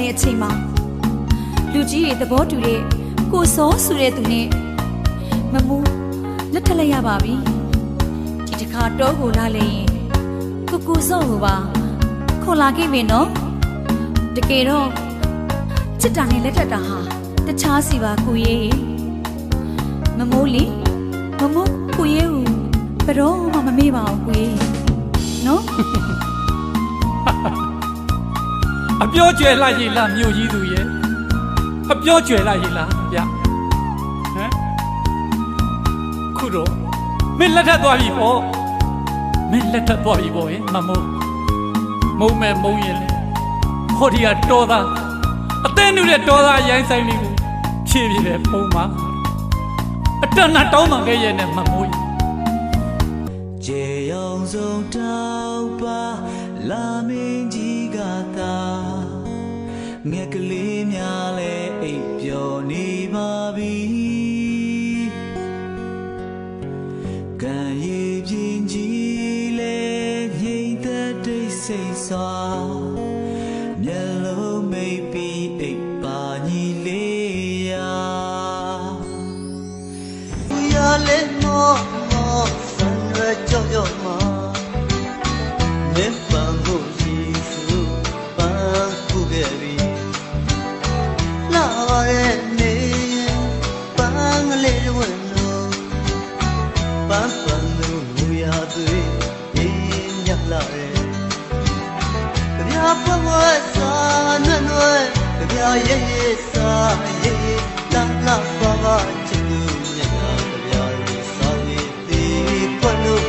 တဲ့အချိန်မှာလူကြီးတွေသဘောတူတဲ့ကိုစောဆိုတဲ့သူနဲ့မမူးလက်ထက်လိုက်ရပါပြီဒီတစ်ခါတော့ကိုလာလေရင်ကိုစောကိုပါခေါ်လာခဲ့မယ်နော်တကယ်တော့ချစ်တာနဲ့လက်ထက်တာဟာတခြားစီပါကိုရေးမမိုးလီမမိုးကိုရေးကိုဘယ်တော့မှမမေ့ပါဘူးကိုရေးနော်အပြောကျွယ်လိုက်ရလားမြို့ကြီးသူရဲ့အပြောကျွယ်လိုက်ရလားဗျဟမ်ခုတော့မင်းလက်ထပ်သွားပြီပေါ့မင်းလက်ထပ်သွားပြီပေါ့မမိုးမုံမဲ့မုံရင်လေဟောဒီကတော်သားအသင်းနုတဲ့တော်သားရိုင်းဆိုင်လေးကိုဖြည့်ပြတယ်ပုံမှာအတန်းနဲ့တောင်းပန်ခဲ့ရဲ့နဲ့မမိုးကျေအောင်ဆုံးတောက်ပါလာမင်းကြီးကသာငက်ကလေးများလဲအိပ်ပျော်နေပါပြီကံရည်ပြင်းကြီးလဲငြိမ်သက်တိတ်ဆိတ်စွာမျက်လုံးမိတ်ပြီးအိပ်ပါညီလေးရာရလဲမောဆန်ရကြောက်ရွံ့မှာမေပန်းကိုရှိစုပန်းခုခဲ့ပြီလာရဲ့နေပန်းကလေးဝင်လို့ပန်းလို့လူရသွေးရင်းညလာရဲ့ကြပြဘဝစာနွယ်နွယ်ကြပြရဲ့ရဲ့စာရဲ့ရဲ့လာလာပါပါချစ်သူမြတ်ကြပြရဲ့စာရဲ့သေးခွလို့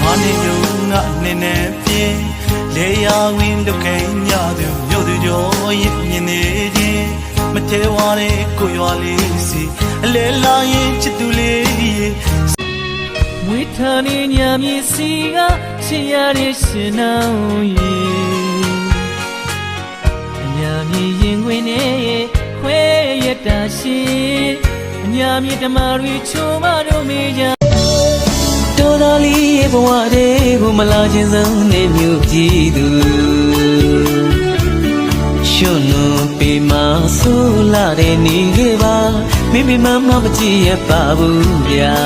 မာနေညုံငါနေနေပြင်းလေယာဝင်ဒုက္ခညသူမြို့သူကျော်ရမြင်နေခြင်းမထဲဝါတဲ့ကိုရွာလေးစီအလဲလာရင်ချစ်သူလေးမွေးထားနေညမြေစီကချစ်ရတဲ့ရှင်နောင်ရေညမြေရင်ခွင်နဲ့ခွဲရတာရှိညမြေဓမ္မတွေချိုးမတို့မေးကြတော်တော်လေးဘဝတွေကိုမလာခြင်းစုံနဲ့မြို့ပြည်သူရှုံလို့ပေမဆိုးလာတဲ့နေလေးပါမိမိမမမကြည့်ရပါဘူးဗျာ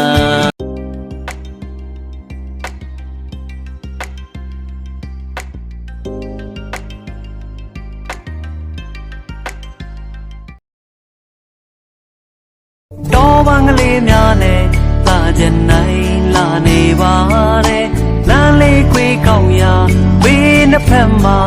တော်ပန်းကလေးများနဲ့လာကြနိုင်လာနေပါတဲ့လမ်းလေးခွေကောင်းရာဝေးနှစ်ဖက်မှာ